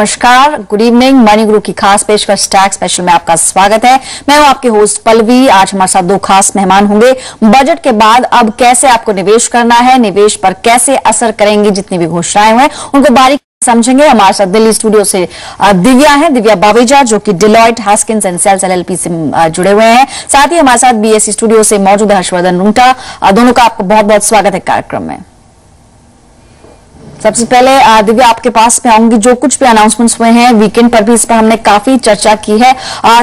नमस्कार, good evening. Money गुरु की खास पेशकश टैक्स स्पेशल में आपका स्वागत है। मैं हूं आपके होस्ट पल्लवी। आज हमारे साथ दो खास मेहमान होंगे। बजट के बाद अब कैसे आपको निवेश करना है, निवेश पर कैसे असर करेंगी जितनी भी घोषणाएं हुए उनको बारीक समझेंगे। हमारे साथ दिल्ली स्टूडियो से दिव्या हैं, दिव्या बावेजा, जो कि डिलॉयट हास्किन्स एंड सेल्स LLP से जुड़े हुए हैं। साथ ही हमारे साथ BSE स्टूडियो से मौजूद है हर्षवर्धन रूंगटा। दोनों का आपका बहुत बहुत स्वागत है कार्यक्रम में। सबसे पहले दिव्या आपके पास में आऊंगी। जो कुछ भी अनाउंसमेंट्स हुए हैं वीकेंड पर भी इस पर हमने काफी चर्चा की है।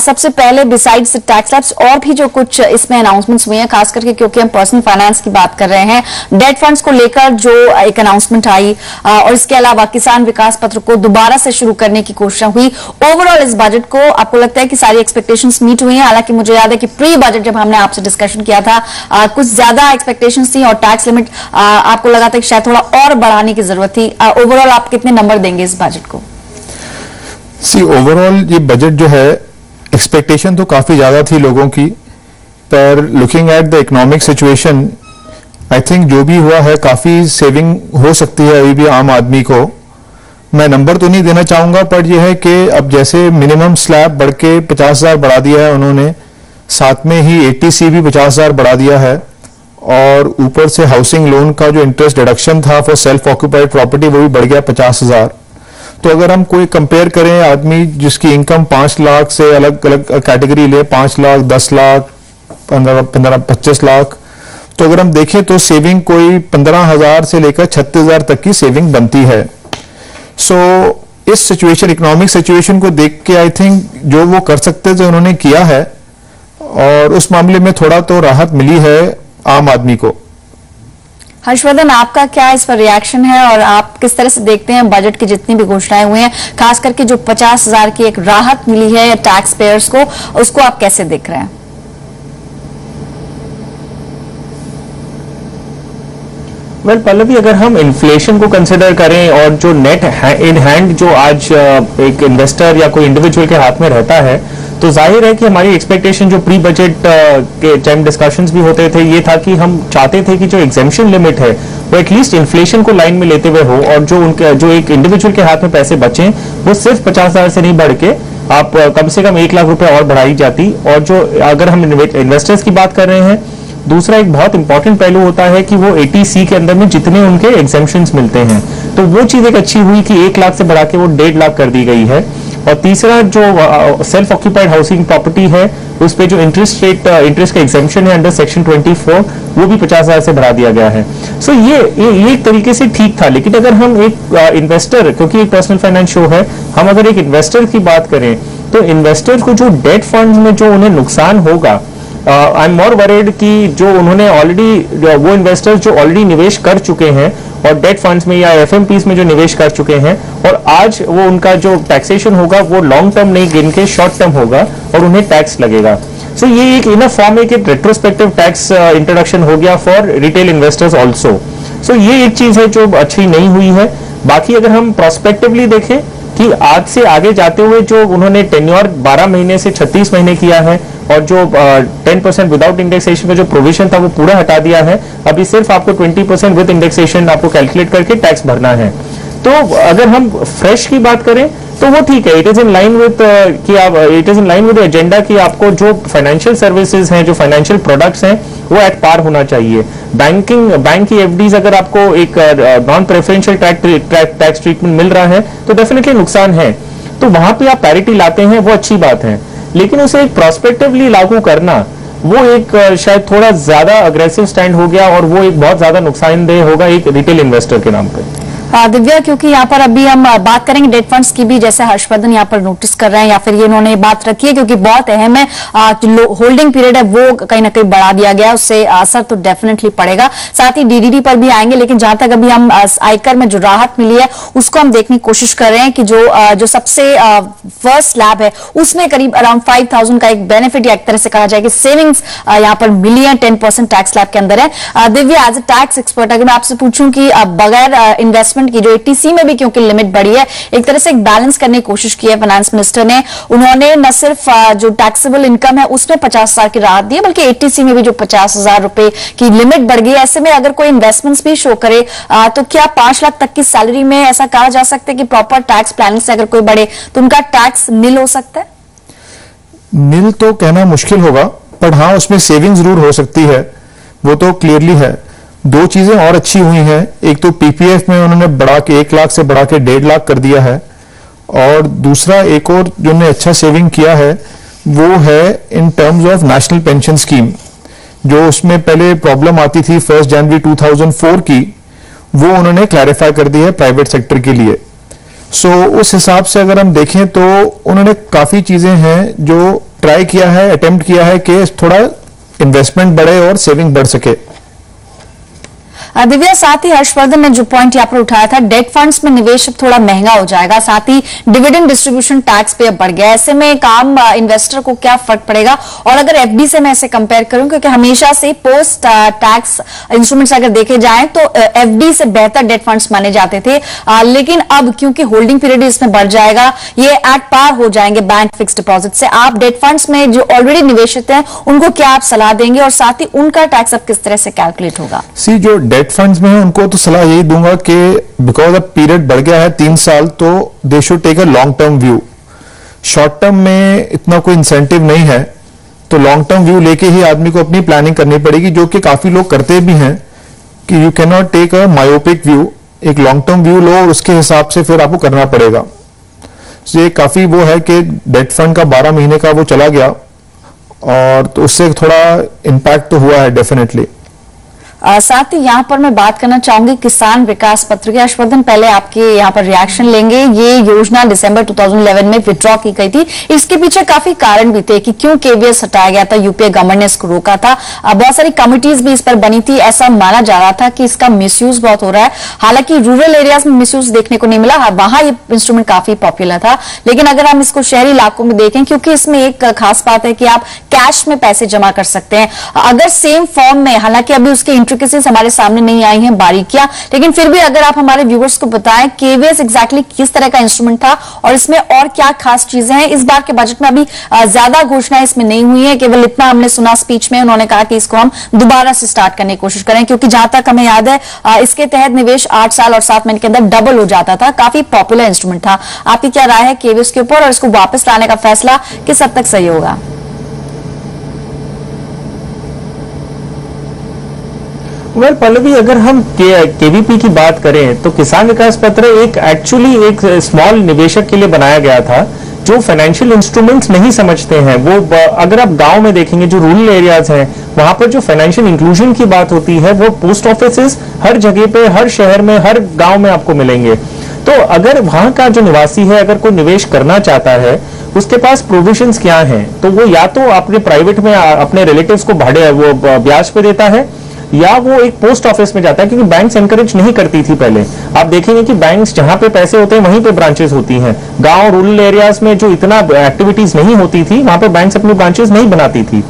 सबसे पहले बिसाइड्स टैक्स स्लैब्स और भी जो कुछ इसमें अनाउंसमेंट्स हुए हैं, खास करके क्योंकि हम पर्सनल फाइनेंस की बात कर रहे हैं, डेट फंड्स को लेकर जो एक अनाउंसमेंट आई और इसके अलावा किसान विकास पत्र को दोबारा से शुरू करने की घोषणा हुई। ओवरऑल इस बजट को आपको लगता है कि सारी एक्सपेक्टेशंस मीट हुई हैं? हालांकि मुझे याद है कि प्री बजट जब हमने आपसे डिस्कशन किया था कुछ ज्यादा एक्सपेक्टेशंस थी और टैक्स लिमिट आपको लगा था कि शायद थोड़ा और बढ़ाने की जरूरत थी। ओवरऑल आप कितने नंबर देंगे इस बजट को? ओवरऑल ये बजट जो है, एक्सपेक्टेशन तो काफी ज्यादा थी लोगों की, पर looking at the economic situation I think जो भी हुआ है काफी सेविंग हो सकती है अभी भी आम आदमी को। मैं नंबर तो नहीं देना चाहूंगा, पर यह है कि अब जैसे मिनिमम स्लैब बढ़ के 50,000 बढ़ा दिया है उन्होंने, साथ में ही ATC भी 50,000 बढ़ा दिया है और ऊपर से हाउसिंग लोन का जो इंटरेस्ट डिडक्शन था फॉर सेल्फ ऑक्यूपाइड प्रॉपर्टी वो भी बढ़ गया 50,000। तो अगर हम कोई कंपेयर करें, आदमी जिसकी इनकम 5 लाख से अलग अलग कैटेगरी ले, 5 लाख, 10 लाख, 25 लाख, तो अगर हम देखें तो सेविंग कोई 15,000 से लेकर 36,000 तक की सेविंग बनती है। इस सिचुएशन, इकोनॉमिक सिचुएशन को देख के आई थिंक जो वो कर सकते थे उन्होंने किया है और उस मामले में थोड़ा तो राहत मिली है आम आदमी को। हर्षवर्धन, आपका क्या इस पर रिएक्शन है और आप किस तरह से देखते हैं बजट की जितनी भी घोषणाएं हुई हैं, खास करके जो 50,000 की एक राहत मिली है टैक्स पेयर्स को, उसको आप कैसे देख रहे हैं? वेल पल्लवी, अगर हम इन्फ्लेशन को कंसिडर करें और जो नेट इन हैंड जो आज एक इन्वेस्टर या कोई इंडिविजुअल के हाथ में रहता है, तो जाहिर है कि हमारी एक्सपेक्टेशन जो प्री बजट के टाइम डिस्कशंस भी होते थे, ये था कि हम चाहते थे कि जो एग्जेम्पशन लिमिट है वो एटलीस्ट इन्फ्लेशन को लाइन में लेते हुए हो और जो एक इंडिविजुअल के हाथ में पैसे बचें वो सिर्फ 50,000 से नहीं बढ़ के आप कम से कम 1 लाख रुपए और बढ़ाई जाती। और जो अगर हम इन्वेस्टर्स की बात कर रहे हैं, दूसरा एक बहुत इंपॉर्टेंट पहलू होता है कि वो ATC के अंदर में जितने उनके एग्जेम्पशंस मिलते हैं, तो वो चीज एक अच्छी हुई कि 1 लाख से बढ़ा के वो 1.5 लाख कर दी गई है। और तीसरा जो सेल्फ ऑक्यूपाइड हाउसिंग प्रॉपर्टी है उस पे जो इंटरेस्ट का एग्जेम्पशन है अंडर सेक्शन 24 वो भी 50,000 से बढ़ा दिया गया है। ये एक तरीके से ठीक था। लेकिन अगर हम एक इन्वेस्टर, क्योंकि एक पर्सनल फाइनेंस शो है, हम अगर एक इन्वेस्टर की बात करें तो इन्वेस्टर को जो डेट फंड्स में जो उन्हें नुकसान होगा, आई एम मोर वरीड कि जो उन्होंने ऑलरेडी, वो इन्वेस्टर्स जो ऑलरेडी निवेश कर चुके हैं और डेट फंड्स में या FMPs में जो निवेश कर चुके हैं, और आज वो उनका जो टैक्सेशन होगा वो लॉन्ग टर्म नहीं गिन के शॉर्ट टर्म होगा और उन्हें टैक्स लगेगा। ये एक इन फॉर्म एक रेट्रोस्पेक्टिव टैक्स इंट्रोडक्शन हो गया फॉर रिटेल इन्वेस्टर्स ऑल्सो। ये एक चीज है जो अच्छी नहीं हुई है। बाकी अगर हम प्रोस्पेक्टिवली देखें कि आज से आगे जाते हुए जो उन्होंने टेन्योर 12 महीने से 36 महीने किया है और जो 10% विदाउट इंडेक्सेशन का जो प्रोविजन था वो पूरा हटा दिया है, अभी सिर्फ आपको 20% विद इंडेक्सेशन आपको कैलकुलेट करके टैक्स भरना है। तो अगर हम फ्रेश की बात करें तो वो ठीक है, it is in line with agenda कि आपको जो फाइनेंशियल सर्विसेज हैं, जो फाइनेंशियल प्रोडक्ट्स हैं, वो एट पार होना चाहिए। बैंक की FDs अगर आपको एक नॉन प्रेफरेंशियल टैक्स ट्रीटमेंट मिल रहा है तो डेफिनेटली नुकसान है, तो वहां पे आप पैरिटी लाते हैं, वो अच्छी बात है। लेकिन उसे एक प्रोस्पेक्टिवली लागू करना वो एक शायद थोड़ा ज्यादा अग्रेसिव स्टैंड हो गया और वो एक बहुत ज्यादा नुकसानदेह होगा एक रिटेल इन्वेस्टर के नाम पे। दिव्या, क्योंकि यहाँ पर अभी हम बात करेंगे डेट फंड्स की भी, जैसे हर्षवर्धन यहाँ पर नोटिस कर रहे हैं या फिर ये इन्होंने बात रखी है क्योंकि बहुत अहम है, होल्डिंग पीरियड है वो कहीं ना कहीं बढ़ा दिया गया, उससे असर तो डेफिनेटली पड़ेगा। साथ ही DDD पर भी आएंगे, लेकिन जहां तक अभी हम आयकर में जो राहत मिली है उसको हम देखने की कोशिश कर रहे हैं कि जो सबसे फर्स्ट स्लैब है उसमें करीब अराउंड 5,000 का एक बेनिफिट या एक तरह से कहा जाए कि सेविंग्स यहाँ पर मिली है, 10% टैक्स स्लैब के अंदर है। Divya, as a tax expert अगर मैं आपसे पूछूं कि बगैर इन्वेस्टमेंट इन्वेस्टमेंट की जो 80C में भी क्योंकि लिमिट बढ़ी है, एक तरह से एक बैलेंस करने की कोशिश की है फाइनेंस मिनिस्टर ने। उन्होंने न सिर्फ जो टैक्सेबल इनकम है उसमें 50,000 की राहत दी है, बल्कि 80C में भी जो 50,000 रुपए की लिमिट बढ़ गई है। ऐसे में अगर कोई इन्वेस्टमेंट्स भी शो करे तो क्या 5 लाख तक की सैलरी में ऐसा कहा जा सकता है कि प्रॉपर टैक्स प्लानिंग से अगर कोई बढ़े तो उनका टैक्स नील हो सकता है? नील तो कहना मुश्किल होगा, पर हाँ उसमें सेविंग जरूर हो सकती है, वो तो क्लियरली है। दो चीजें और अच्छी हुई हैं, एक तो पीपीएफ में उन्होंने बढ़ा के 1 लाख से बढ़ा के 1.5 लाख कर दिया है, और दूसरा एक और जो उन्होंने अच्छा सेविंग किया है वो है in terms of national pension scheme. जो उसमें पहले प्रॉब्लम आती थी 1 जनवरी 2004 की, वो उन्होंने क्लैरिफाई कर दी है प्राइवेट सेक्टर के लिए। सो उस हिसाब से अगर हम देखें तो उन्होंने काफी चीजें हैं जो ट्राई किया है, अटेम्प्ट किया है कि थोड़ा इन्वेस्टमेंट बढ़े और सेविंग बढ़ सके। दिव्या, साथ ही हर्षवर्धन ने जो पॉइंट यहाँ पर उठाया था, डेट फंड्स में निवेश अब थोड़ा महंगा हो जाएगा, साथ ही डिविडेंड डिस्ट्रीब्यूशन टैक्स पे अब बढ़ गया। ऐसे में एक आम इन्वेस्टर को क्या फर्क पड़ेगा? और अगर एफडी से मैं ऐसे कंपेयर करूं, क्योंकि हमेशा से पोस्ट टैक्स इंस्ट्रूमेंट्स अगर देखे जाएं तो एफडी से बेहतर डेट फंड्स माने जाते थे, लेकिन अब क्योंकि होल्डिंग पीरियड इसमें बढ़ जाएगा, ये एट पार हो जाएंगे बैंक फिक्स डिपॉजिट से। आप डेट फंड्स में जो ऑलरेडी निवेशित हैं उनको क्या आप सलाह देंगे, और साथ ही उनका टैक्स अब किस तरह से कैलकुलेट होगा? जो डेट फंड्स में है उनको तो सलाह यही दूंगा कि बिकॉज अब पीरियड बढ़ गया है 3 साल, तो they should take a long term view. Short term में इतना कोई इंसेंटिव नहीं है, तो लॉन्ग टर्म व्यू लेके ही आदमी को अपनी प्लानिंग करनी पड़ेगी, जो कि काफी लोग करते भी हैं कि you can not take a myopic view, एक लॉन्ग टर्म व्यू लो और उसके हिसाब से फिर आपको करना पड़ेगा। ये काफी वो है कि डेट फंड का 12 महीने का वो चला गया, और तो उससे थोड़ा इम्पैक्ट तो हुआ है डेफिनेटली। साथ ही यहाँ पर मैं बात करना चाहूंगी किसान विकास पत्र की। हर्षवर्धन, पहले आपके यहाँ पर रिएक्शन लेंगे। ये योजना दिसंबर 2011 में विड्रॉ की गई थी, इसके पीछे काफी कारण भी थे कि क्यों केवीएस हटाया गया था, यूपीए गवर्नमेंट ने इसको रोका था। बहुत सारी कमिटीज भी इस पर बनी थी, ऐसा माना जा रहा था कि इसका मिसयूज बहुत हो रहा है। हालांकि रूरल एरियाज में मिसयूज देखने को नहीं मिला, वहां ये इंस्ट्रूमेंट काफी पॉपुलर था, लेकिन अगर हम इसको शहरी इलाकों में देखें, क्योंकि इसमें एक खास बात है कि आप कैश में पैसे जमा कर सकते हैं। अगर सेम फॉर्म में, हालांकि अभी उसके इंट्रिकेसीज हमारे सामने नहीं आई हैं, बारीकियां, लेकिन फिर भी अगर आप हमारे व्यूअर्स को बताएं केवीएस एग्जैक्टली किस तरह का इंस्ट्रूमेंट था और इसमें और क्या खास चीजें हैं। इस बार के बजट में अभी ज्यादा घोषणाएं इसमें नहीं हुई है, केवल इतना हमने सुना स्पीच में, उन्होंने कहा कि इसको हम दोबारा से स्टार्ट करने की कोशिश करें, क्योंकि जहां तक हमें याद है इसके तहत निवेश 8 साल और 7 महीने के अंदर डबल हो जाता था। काफी पॉपुलर इंस्ट्रूमेंट था। आपकी क्या राय है केवीएस के ऊपर, और इसको वापस लाने का फैसला किस हद तक सही होगा? पल्लवी, अगर हम केवीपी की बात करें तो किसान विकास पत्र एक्चुअली एक स्मॉल निवेशक के लिए बनाया गया था जो फाइनेंशियल इंस्ट्रूमेंट्स नहीं समझते हैं। वो अगर आप गांव में देखेंगे, जो रूरल एरियाज हैं, वहां पर जो फाइनेंशियल इंक्लूजन की बात होती है, वो पोस्ट ऑफिस हर जगह पे, हर शहर में, हर गांव में आपको मिलेंगे। तो अगर वहां का जो निवासी है, अगर कोई निवेश करना चाहता है, उसके पास प्रोविजंस क्या हैं, तो वो या तो अपने प्राइवेट में अपने रिलेटिव्स को वो ब्याज पे देता है, या वो एक पोस्ट ऑफिस में जाता है, क्योंकि बैंक्स एनकरेज नहीं करती थी पहले। आप देखेंगे कि बैंक्स जहां पे पैसे होते हैं वहीं पे ब्रांचेस होती हैं। गांव रूरल एरियाज में जो इतना एक्टिविटीज नहीं होती थी, वहां पे बैंक्स अपनी ब्रांचेस नहीं बनाती थी।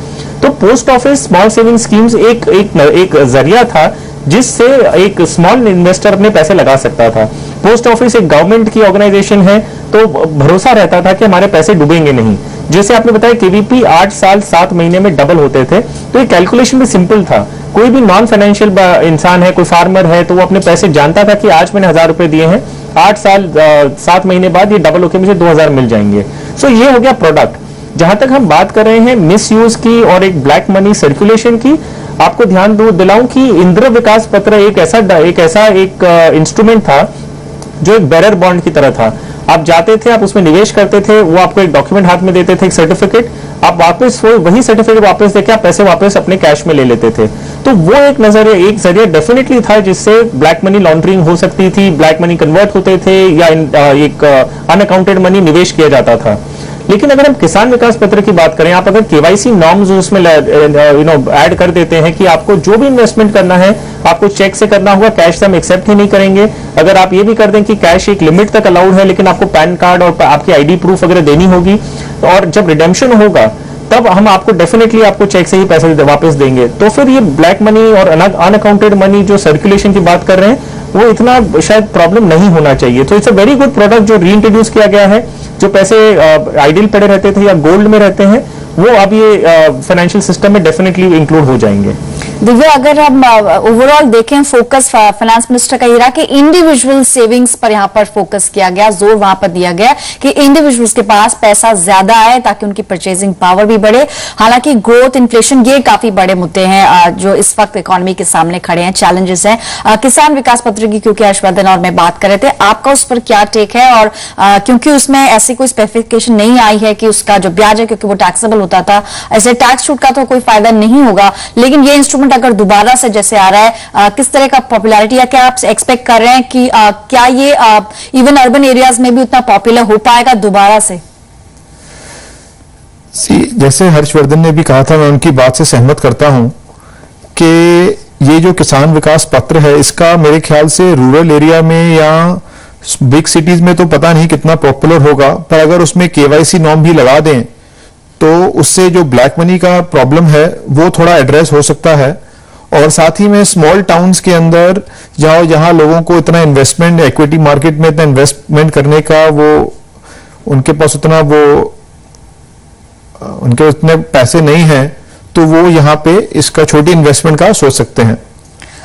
तो post office small saving schemes एक जरिया था जिससे एक स्मॉल इन्वेस्टर अपने पैसे लगा सकता था। पोस्ट ऑफिस एक गवर्नमेंट की ऑर्गेनाइजेशन है, तो भरोसा रहता था कि हमारे पैसे डूबेंगे नहीं। जैसे आपने बताया केवीपी 8 साल 7 महीने में डबल होते थे, तो ये कैलकुलेशन भी सिंपल था। कोई भी नॉन फाइनेंशियल इंसान है, कोई फार्मर है, तो वो अपने पैसे जानता था कि आज मैंने 1000 रुपए दिए हैं, 8 साल 7 महीने बाद ये डबल होकर मुझे 2000 मिल जाएंगे। सो ये हो गया प्रोडक्ट। जहां तक हम बात कर रहे हैं मिस यूज की और एक ब्लैक मनी सर्कुलेशन की, आपको ध्यान दिलाऊं कि इंदिरा विकास पत्र एक ऐसा इंस्ट्रूमेंट था जो एक बेरर बॉन्ड की तरह था। आप जाते थे, आप उसमें निवेश करते थे, वो आपको एक डॉक्यूमेंट हाथ में देते थे, एक सर्टिफिकेट, आप वापस वही सर्टिफिकेट वापस देके आप पैसे वापस अपने कैश में ले लेते थे। तो वो एक जरिया डेफिनेटली था जिससे ब्लैक मनी लॉन्ड्रिंग हो सकती थी, ब्लैक मनी कन्वर्ट होते थे, या एक अनअकाउंटेड मनी निवेश किया जाता था। लेकिन अगर हम किसान विकास पत्र की बात करें, आप अगर केवाईसी नॉर्म्स उसमें ऐड कर देते हैं कि आपको जो भी इन्वेस्टमेंट करना है आपको चेक से करना होगा, कैश से हम एक्सेप्ट ही नहीं करेंगे। अगर आप ये भी कर दें कि कैश एक लिमिट तक अलाउड है, लेकिन आपको पैन कार्ड और आपकी आईडी प्रूफ वगैरह देनी होगी, और जब रिडेम्पशन होगा तब हम आपको डेफिनेटली आपको चेक से ही पैसे वापस देंगे। तो फिर ये ब्लैक मनी और अनअकाउंटेड मनी जो सर्कुलेशन की बात कर रहे हैं, वो इतना शायद प्रॉब्लम नहीं होना चाहिए। तो it's a very good product जो री इंट्रोड्यूस किया गया है। जो पैसे आइडियल पड़े रहते थे या गोल्ड में रहते हैं, वो अब ये फाइनेंशियल सिस्टम में डेफिनेटली इंक्लूड हो जाएंगे। दिव्या, अगर हम ओवरऑल देखें, फोकस फाइनेंस मिनिस्टर का ये रहा कि इंडिविजुअल सेविंग्स पर यहाँ पर फोकस किया गया, जोर वहां पर दिया गया कि इंडिविजुअल्स के पास पैसा ज्यादा आए ताकि उनकी परचेजिंग पावर भी बढ़े। हालांकि ग्रोथ, इन्फ्लेशन, ये काफी बड़े मुद्दे हैं जो इस वक्त इकोनॉमी के सामने खड़े हैं, चैलेंजेस हैं। किसान विकास पत्र की क्योंकि हर्षवर्धन और मैं बात कर रहे थे, आपका उस पर क्या टेक है? और क्योंकि उसमें ऐसी कोई स्पेसिफिकेशन नहीं आई है कि उसका जो ब्याज है, क्योंकि वो टैक्सेबल होता था, ऐसे टैक्स छूट का तो कोई फायदा नहीं होगा, लेकिन ये इंस्ट्रूमेंट अगर दोबारा से जैसे आ रहा है, किस तरह का पॉपुलैरिटी या क्या आप एक्सपेक्ट कर रहे हैं कि क्या ये इवन अर्बन एरियाज में भी उतना पॉपुलर हो पाएगा दोबारा से? जैसे हर्षवर्धन ने भी कहा था, मैं उनकी बात से सहमत करता हूं कि ये जो किसान विकास पत्र है, इसका मेरे ख्याल से रूरल एरिया में या बिग सिटीज में तो पता नहीं कितना पॉपुलर होगा, पर अगर उसमें केवाईसी नॉर्म भी लगा दें तो उससे जो ब्लैक मनी का प्रॉब्लम है वो थोड़ा एड्रेस हो सकता है। और साथ ही में स्मॉल टाउन्स के अंदर जहां लोगों को इतना इन्वेस्टमेंट, इक्विटी मार्केट में इतना इन्वेस्टमेंट करने का वो उनके पास उनके उतने पैसे नहीं हैं, तो वो यहाँ पे इसका छोटी इन्वेस्टमेंट का सोच सकते हैं।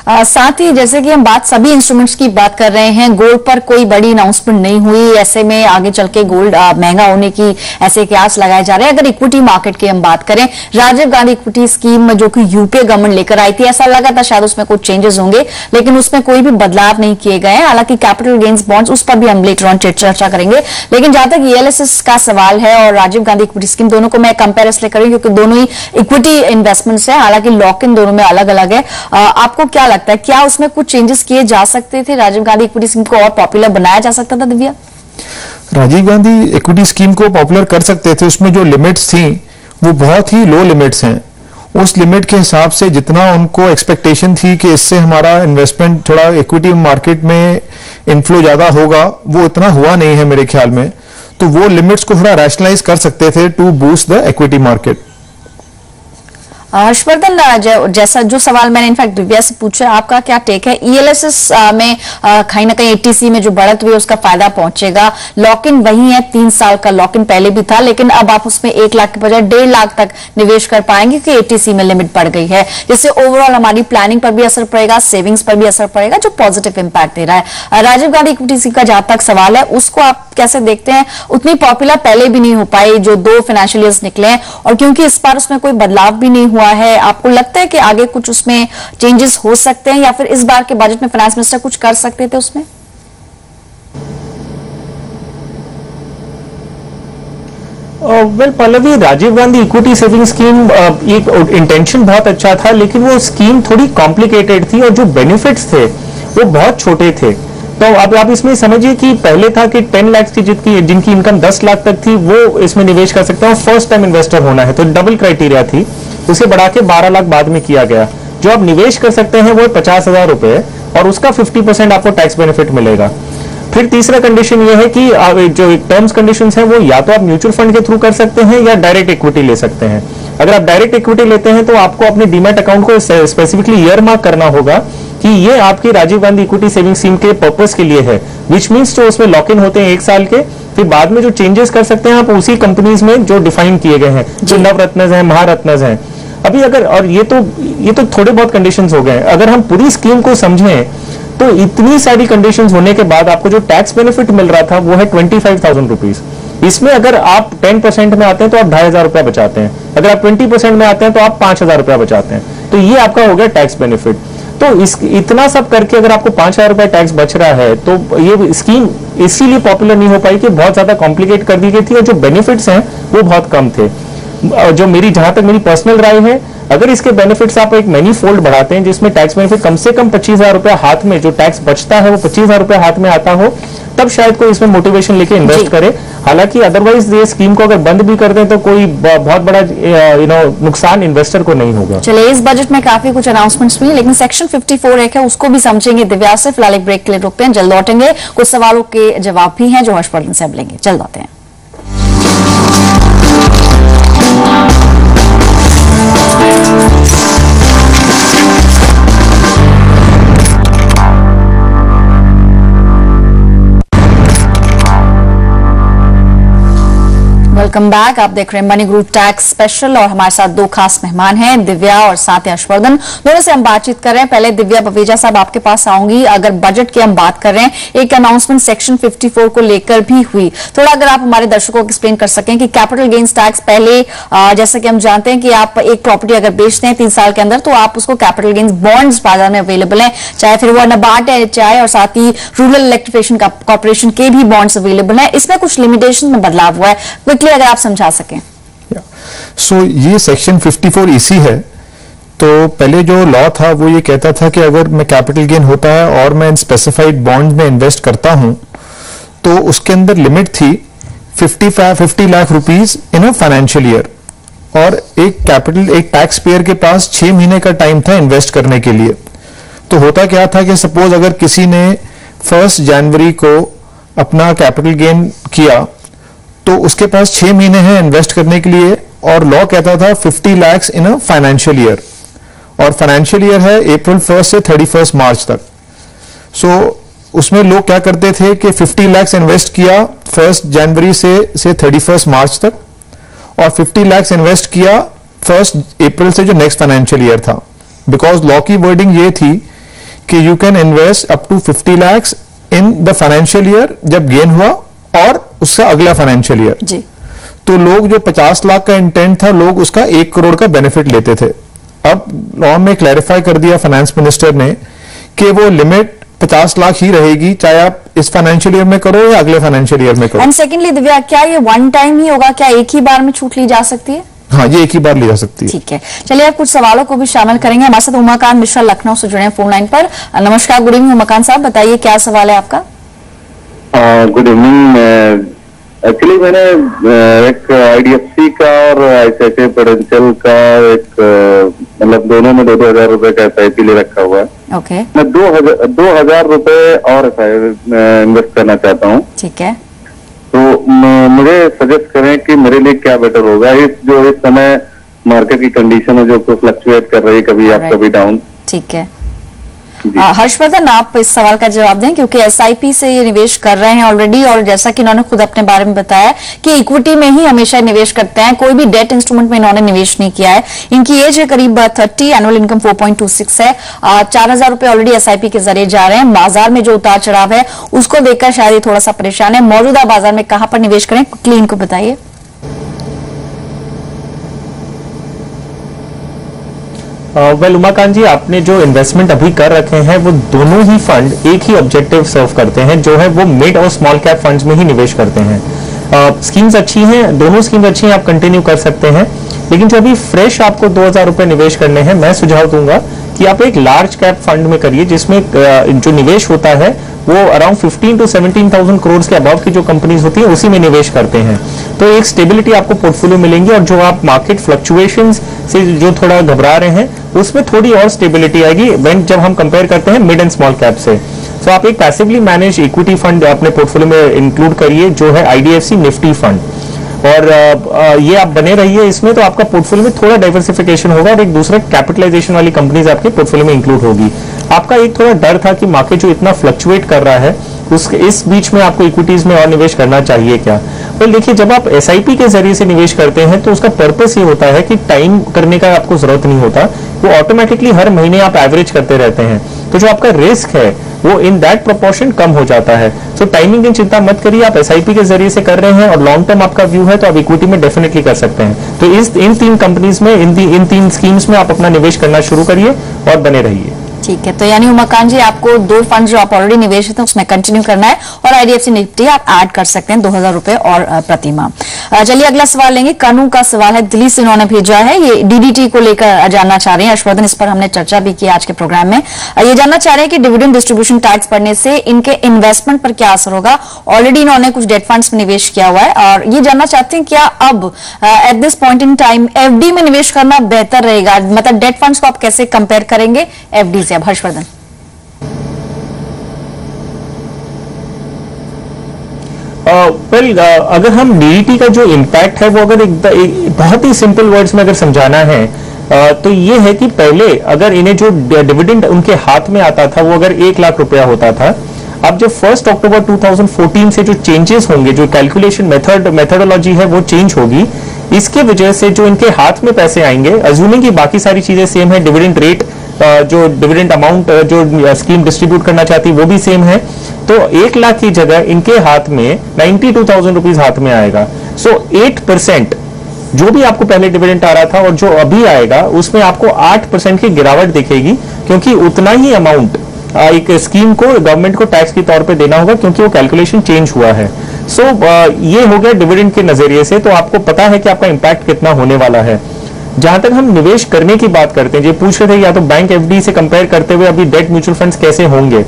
साथ ही जैसे कि हम सभी इंस्ट्रूमेंट्स की बात कर रहे हैं, गोल्ड पर कोई बड़ी अनाउंसमेंट नहीं हुई, ऐसे में आगे चल के गोल्ड महंगा होने की ऐसे कयास लगाए जा रहे हैं। अगर इक्विटी मार्केट की हम बात करें, राजीव गांधी इक्विटी स्कीम जो कि यूपीए गवर्नमेंट लेकर आई थी, ऐसा लगा था शायद उसमें कुछ चेंजेस होंगे, लेकिन उसमें कोई भी बदलाव नहीं किए गए हैं। हालांकि कैपिटल गेन्स बॉन्ड्स, उस पर भी हम लेटर ऑन चर्चा करेंगे, लेकिन जहां तक ईएलएसएस का सवाल है और राजीव गांधी इक्विटी स्कीम, दोनों को मैं कंपेयर इसलिए करूंगी क्योंकि दोनों ही इक्विटी इन्वेस्टमेंट्स है, हालांकि लॉक इन दोनों में अलग अलग है। आपको क्या लगता है, क्या उसमें कुछ चेंजेस किए जा सकते थे? राजीव गांधी इक्विटी स्कीम को और पॉपुलर बनाया जा सकता था? दिव्या, राजीव गांधी इक्विटी स्कीम को पॉपुलर कर सकते थे, उसमें जो लिमिट्स थी वो बहुत ही लो लिमिट्स हैं। उस लिमिट के हिसाब से जितना उनको एक्सपेक्टेशन थी कि इससे हमारा इन्वेस्टमेंट थोड़ा इक्विटी मार्केट में इनफ्लो ज्यादा होगा, वो इतना हुआ नहीं है मेरे ख्याल में। तो वो लिमिट्स को थोड़ा रैशनलाइज कर सकते थे to boost the equity market. Harshvardhan, जैसा जो सवाल मैंने इनफैक्ट दिव्या से पूछा, आपका क्या टेक है? ईएलएसएस में कहीं ना कहीं एटीसी में जो बढ़त हुई उसका फायदा पहुंचेगा, लॉक इन वही है, 3 साल का लॉक इन पहले भी था, लेकिन अब आप उसमें 1 लाख के बजाय 1.5 लाख तक निवेश कर पाएंगे क्योंकि एटीसी में लिमिट बढ़ गई है, जिससे ओवरऑल हमारी प्लानिंग पर भी असर पड़ेगा, सेविंग्स पर भी असर पड़ेगा, जो पॉजिटिव इंपैक्ट दे रहा है। राजीव गांधी इक्विटी का जहां तक सवाल है, उसको आप कैसे देखते हैं? उतनी पॉपुलर पहले भी नहीं हो पाई, जो 2 फाइनेंशियल ईयर्स निकले हैं, और क्योंकि इस बार उसमें कोई बदलाव भी नहीं हुआ है, आपको लगता है कि आगे कुछ उसमें चेंजेस हो सकते हैं या फिर इस बार के बजट में फाइनेंस मिनिस्टर कुछ कर सकते थे उसमें? Well Pallavi, Rajiv Gandhi equity saving scheme एक इंटेंशन बहुत अच्छा था, लेकिन वो स्कीम थोड़ी कॉम्प्लिकेटेड थी और जो बेनिफिट्स थे वो बहुत छोटे थे। तो अब आप इसमें समझिए कि पहले था कि 10 लाख थी जिनकी इनकम 10 लाख तक थी, वो इसमें निवेश कर सकते हैं और फर्स्ट टाइम इन्वेस्टर होना है, तो डबल क्राइटेरिया थी। उसे बढ़ा के 12 लाख बाद में किया गया। जो आप निवेश कर सकते हैं वो 50,000 रुपए और उसका 50% आपको टैक्स बेनिफिट मिलेगा। फिर तीसरा कंडीशन ये है कि जो टर्म्स कंडीशंस हैं वो या तो आप म्यूचुअल फंड के थ्रू कर सकते हैं या डायरेक्ट इक्विटी ले सकते हैं। अगर आप डायरेक्ट इक्विटी लेते हैं तो आपको अपने डीमैट अकाउंट को स्पेसिफिकली ईयर मार्क करना होगा कि ये आपकी Rajiv Gandhi equity saving scheme के पर्पस के लिए है, विच मीन्स जो उसमें लॉक इन होते हैं 1 साल के, फिर बाद में जो चेंजेस कर सकते हैं आप उसी कंपनीज में जो डिफाइन किए गए हैं, जो नवरत्नज हैं, महारत्नज हैं। अभी अगर, और ये तो थोड़े बहुत कंडीशंस हो गए, अगर हम पूरी स्कीम को समझें तो इतनी सारी कंडीशंस होने के बाद आपको जो टैक्स बेनिफिट मिल रहा था वो है 25,000 रुपीज। इसमें अगर आप 10% में आते हैं तो आप 2,500 रुपया बचाते हैं, अगर आप 20% में आते हैं तो आप 5,000 रुपया बचाते हैं, तो ये आपका हो गया टैक्स बेनिफिट। तो इतना सब करके अगर आपको 5,000 रुपया टैक्स बच रहा है तो ये स्कीम इसीलिए पॉपुलर नहीं हो पाई कि बहुत ज्यादा कॉम्प्लिकेट कर दी गई थी और जो बेनिफिट्स हैं वो बहुत कम थे। जो जहां तक मेरी पर्सनल राय है, अगर इसके बेनिफिट्स आप एक मैनी फोल्ड बढ़ाते हैं जिसमें टैक्स बेनिफिट कम से कम 25,000 रुपया हाथ में, जो टैक्स बचता है वो 25,000 रुपया हाथ में आता हो, तब शायद कोई इसमें मोटिवेशन लेके इन्वेस्ट करे। हालांकि अदरवाइज ये स्कीम को अगर बंद भी कर दें तो कोई बहुत बड़ा नुकसान इन्वेस्टर को नहीं होगा। चलिए, इस बजट में काफी कुछ अनाउंसमेंट्स हुई, लेकिन सेक्शन 54 है उसको भी समझेंगे दिव्या से। फिलहाल एक ब्रेक के लिए रुकते हैं, जल्द लौटेंगे। कुछ सवालों के जवाब भी हैं जो हर्षवर्धन से अब लेंगे, जल्द आते हैं। Welcome back. आप देख रहे हैं मनी ग्रुप टैक्स स्पेशल और हमारे साथ दो खास मेहमान हैं, दिव्या और साथ ही हर्षवर्धन। दोनों से हम बातचीत कर रहे हैं। पहले दिव्या बवेजा साहब आपके पास आऊंगी। अगर बजट की हम बात कर रहे हैं, एक अनाउंसमेंट सेक्शन 54 को लेकर भी हुई, थोड़ा अगर आप हमारे दर्शकों को एक्सप्लेन कर सकें कि कैपिटल गेन्स टैक्स पहले जैसा कि हम जानते हैं कि आप एक प्रॉपर्टी अगर बेचते हैं 3 साल के अंदर, तो आप उसको कैपिटल गेन्स बॉन्ड्स बाजार में अवेलेबल है, चाहे फिर वो नाबार्ड है, चाहे और साथ ही रूरल इलेक्ट्रिफिकेशन कॉर्पोरेशन के भी बॉन्ड्स अवेलेबल है। इसमें कुछ लिमिटेशन में बदलाव हुआ है, क्विकली अगर आप समझा सकें। ये सेक्शन 54 EC है। तो पहले जो लॉ था वो ये कहता था कि अगर मैं कैपिटल गेन होता है और मैं इन स्पेसिफाइड बॉन्ड में इन्वेस्ट करता हूं, तो उसके अंदर लिमिट थी 50 lakh rupees in a financial year. और एक टैक्स पेयर के पास 6 महीने का टाइम था इन्वेस्ट करने के लिए। तो होता क्या था कि सपोज अगर किसी ने 1 जनवरी को अपना कैपिटल गेन किया, तो उसके पास 6 महीने हैं इन्वेस्ट करने के लिए, और लॉ कहता था 50 लाख इन अ फाइनेंशियल ईयर, और फाइनेंशियल ईयर है अप्रैल 1 से 31 मार्च तक। उसमें लोग क्या करते थे कि 50 लाख इन्वेस्ट किया 1 जनवरी से 31 मार्च तक, और 50 लाख इन्वेस्ट किया 1 अप्रैल से जो नेक्स्ट फाइनेंशियल ईयर था। बिकॉज लॉ की वर्डिंग ये थी कि you can invest up to 50 lakh in the financial year जब गेन हुआ, और उसका अगला फाइनेंशियल ईयर। जी। तो लोग जो 50 लाख का इंटेंट था, लोग उसका 1 करोड़ का बेनिफिट लेते थे। अब लॉ में क्लैरिफाई कर दिया फाइनेंस मिनिस्टर ने कि वो लिमिट 50 लाख ही रहेगी, चाहे आप इस फाइनेंशियल ईयर में करो या अगले फाइनेंशियल ईयर में करो। एंड सेकेंडली दिव्या, क्या ये वन टाइम ही होगा, क्या एक ही बार में छूट ली जा सकती है? हाँ, ये एक ही बार ली जा सकती है। ठीक है, चलिए आप कुछ सवालों को भी शामिल करेंगे। हमारे साथ उमाकांत मिश्रा लखनऊ से जुड़े हैं फोन लाइन पर। नमस्कार, गुड इवनिंग उमाकांत साहब, बताइए क्या सवाल है आपका? Good evening. एक्चुअली मैंने एक IDFC का और ICICI प्रूडेंशियल का एक मतलब दोनों में 2,000 रुपए का SIP ले रखा हुआ है। ओके। मैं 2,000 रुपए और इन्वेस्ट करना चाहता हूँ। ठीक है। तो मुझे सजेस्ट करें कि मेरे लिए क्या बेटर होगा, इस समय मार्केट की कंडीशन है जो फ्लक्चुएट कर रही है, कभी अप कभी डाउन। ठीक है। हर्षवर्धन, आप इस सवाल का जवाब दें, क्योंकि SIP से ये निवेश कर रहे हैं ऑलरेडी, और जैसा कि इन्होंने खुद अपने बारे में बताया कि इक्विटी में ही हमेशा निवेश करते हैं, कोई भी डेट इंस्ट्रूमेंट में इन्होंने निवेश नहीं किया है। इनकी एज है करीब 30, एनुअल इनकम 4.26 है। 4,000 रुपए ऑलरेडी SIP के जरिए जा रहे हैं। बाजार में जो उतार चढ़ाव है उसको देखकर शायद ये थोड़ा सा परेशान है। मौजूदा बाजार में कहां पर निवेश करें, क्विकली इनको बताइए। उमाकांत जी, आपने जो इन्वेस्टमेंट अभी कर रखे हैं वो दोनों ही फंड एक ही ऑब्जेक्टिव सर्व करते हैं, जो है वो मिड और स्मॉल कैप फंड्स में ही निवेश करते हैं। स्कीम्स अच्छी हैं, दोनों स्कीम्स अच्छी हैं, आप कंटिन्यू कर सकते हैं। लेकिन जो अभी फ्रेश आपको 2,000 रुपए निवेश करने हैं, मैं सुझाव दूंगा कि आप एक लार्ज कैप फंड में करिए, जिसमें जो निवेश होता है वो अराउंड 15 to 17,000 करोड़ के अबव की जो कंपनीज होती है उसी में निवेश करते हैं। तो एक स्टेबिलिटी आपको पोर्टफोलियो मिलेंगी, और जो आप मार्केट फ्लक्चुएशंस से जो थोड़ा घबरा रहे हैं उसमें थोड़ी और स्टेबिलिटी आएगी जब हम कंपेयर करते हैं मिड एंड स्मॉल कैप से। तो आप एक पैसिवली मैनेज इक्विटी फंड अपने पोर्टफोलियो में इंक्लूड करिए, जो है IDFC निफ्टी फंड, और ये आप बने रहिए इसमें, तो आपका पोर्टफोलियो में थोड़ा डाइवर्सिफिकेशन होगा और एक दूसरा कैपिटलाइजेशन वाली कंपनीज आपके पोर्टफोलियो में इंक्लूड होगी। आपका एक थोड़ा डर था कि मार्केट जो इतना फ्लक्चुएट कर रहा है इस बीच में आपको इक्विटीज में और निवेश करना चाहिए क्या? तो देखिए, जब आप SIP के जरिए से निवेश करते हैं तो उसका पर्पस ये होता है कि टाइम करने का आपको जरूरत नहीं होता, वो ऑटोमेटिकली हर महीने आप एवरेज करते रहते हैं, तो जो आपका रिस्क है वो इन दैट प्रोपोर्शन कम हो जाता है। सो टाइमिंग की चिंता मत करिए, आप SIP के जरिए से कर रहे हैं और लॉन्ग टर्म आपका व्यू है तो आप इक्विटी में डेफिनेटली कर सकते हैं। तो इन 3 कंपनीज में, इन 3 स्कीम्स में आप अपना निवेश करना शुरू करिए और बने रहिए। ठीक है, तो यानी उमाकांत जी, आपको 2 फंड जो आप ऑलरेडी निवेश थे उसमें कंटिन्यू करना है, और IDFC निफ्टी आप ऐड कर सकते हैं 2,000 रुपए और प्रति माह। चलिए अगला सवाल लेंगे। कानू का सवाल है, दिल्ली से इन्होंने भेजा है। ये DDT को लेकर जानना चाह रहे हैं। हर्षवर्धन, इस पर हमने चर्चा भी की आज के प्रोग्राम में। ये जानना चाह रहे हैं कि डिविडेंड डिस्ट्रीब्यूशन टैक्स बढ़ने से इनके इन्वेस्टमेंट पर क्या असर होगा। ऑलरेडी इन्होंने कुछ डेट फंड्स में निवेश किया हुआ है, और ये जानना चाहते हैं क्या अब at this point in time FD में निवेश करना बेहतर रहेगा, मतलब डेट फंड्स को आप कैसे कंपेयर करेंगे FD से? अब हर्षवर्धन। अगर हम DDT का जो इम्पैक्ट है वो अगर एक बहुत ही सिंपल वर्ड्स में अगर समझाना है, तो ये है कि पहले अगर इन्हें जो डिविडेंड उनके हाथ में आता था वो अगर 1 लाख रुपया होता था, अब जब 1 अक्टूबर 2014 से जो चेंजेस होंगे, जो कैलकुलेशन मेथडोलॉजी है वो चेंज होगी, इसके वजह से जो इनके हाथ में पैसे आएंगे, अज्यूमिंग की बाकी सारी चीजें सेम है, डिविडेंड रेट, जो डिविडेंड अमाउंट जो स्कीम डिस्ट्रीब्यूट करना चाहती है वो भी सेम है, तो 1 लाख की जगह इनके हाथ में 92,000 रुपीज हाथ में आएगा। सो 8% जो भी आपको पहले डिविडेंड आ रहा था और जो अभी आएगा उसमें आपको 8% की गिरावट दिखेगी, क्योंकि उतना ही अमाउंट एक स्कीम को गवर्नमेंट को टैक्स के तौर पे देना होगा, क्योंकि वो कैलकुलेशन चेंज हुआ है। सो ये हो गया डिविडेंड के नजरिए से, तो आपको पता है कि आपका इंपैक्ट कितना होने वाला है। जहां तक हम निवेश करने की बात करते हैं, जो पूछ रहे थे या तो बैंक एफडी से कंपेयर करते हुए अभी डेट म्यूचुअल फंड्स कैसे होंगे।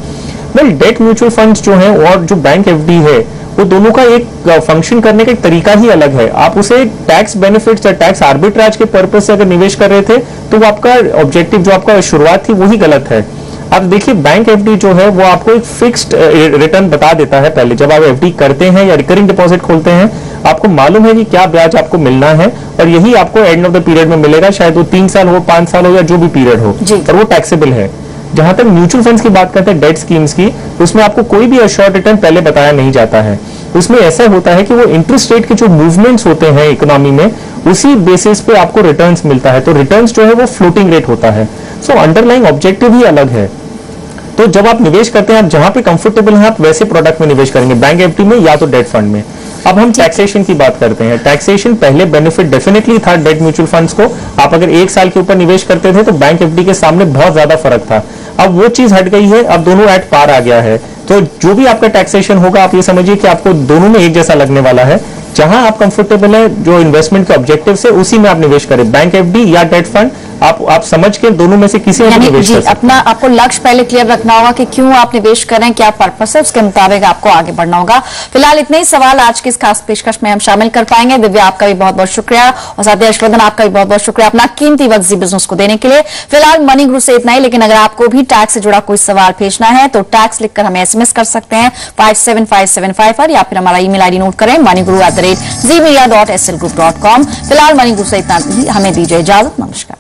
वेल, डेट म्यूचुअल फंड्स जो है और जो बैंक एफडी है वो दोनों का एक फंक्शन करने का एक तरीका ही अलग है। आप उसे टैक्स बेनिफिट्स या टैक्स आर्बिट्राज के पर्पज से अगर निवेश कर रहे थे तो वो आपका ऑब्जेक्टिव जो आपका शुरुआत थी वही गलत है। अब देखिए, बैंक एफडी जो है वो आपको एक फिक्स्ड रिटर्न बता देता है। पहले जब आप एफडी करते हैं या रिकरिंग डिपॉजिट खोलते हैं, आपको मालूम है कि क्या ब्याज आपको मिलना है, और यही आपको एंड ऑफ द पीरियड में मिलेगा, शायद वो 3 साल हो, 5 साल हो, या जो भी पीरियड हो, और वो टैक्सेबल है। जहां तक म्यूचुअल फंड्स की बात करते हैं, डेट स्कीम्स की, उसमें आपको कोई भी एश्योर्ड रिटर्न पहले बताया नहीं जाता है। उसमें ऐसा होता है कि वो इंटरेस्ट रेट के जो मूवमेंट्स होते हैं इकोनॉमी में, उसी बेसिस पे आपको रिटर्न्स मिलता है, तो रिटर्न्स जो है वो फ्लोटिंग रेट होता है। सो अंडरलाइंग ऑब्जेक्टिव ही अलग है। तो जब आप निवेश करते हैं, आप जहां पे कंफर्टेबल हैं आप वैसे प्रोडक्ट में निवेश करेंगे, बैंक एफडी में या तो डेट फंड में। अब हम टैक्सेशन की बात करते हैं। टैक्सेशन पहले बेनिफिट डेफिनेटली था डेट म्यूचुअल फंड्स को। आप अगर 1 साल के ऊपर निवेश करते थे तो बैंक एफडी के सामने बहुत ज्यादा फर्क था। अब वो चीज हट गई है, अब दोनों एट पार आ गया है। तो जो भी आपका टैक्सेशन होगा, आप ये समझिए कि आपको दोनों में एक जैसा लगने वाला है। जहां आप कंफर्टेबल है जो इन्वेस्टमेंट के ऑब्जेक्टिव से, उसी में आप निवेश करें, बैंक एफडी या डेट फंड। आप समझ के दोनों में से किसी में निवेश कर सकते हैं। अपना आपको लक्ष्य पहले क्लियर रखना होगा कि क्यों आप निवेश कर रहे हैं, क्या पर्पस है, उसके मुताबिक आपको आगे बढ़ना होगा। फिलहाल इतने ही सवाल आज की इस खास पेशकश में हम शामिल कर पाएंगे। दिव्या, आपका भी बहुत बहुत शुक्रिया, और साथ ही हर्षवर्धन, आपका भी बहुत बहुत शुक्रिया अपना कीमती वक्त जी बिजनेस को देने के लिए। फिलहाल मनी गुरु से इतना ही, लेकिन अगर आपको भी टैक्स से जुड़ा कोई सवाल भेजना है तो टैक्स लिखकर हमें SMS कर सकते हैं 57575 पर, या फिर हमारा ईमेल ID नोट करें moneyguru@zmedia.slgroup.com। फिलहाल मनी गुरु से इतना ही, हमें दीजिए इजाजत, नमस्कार।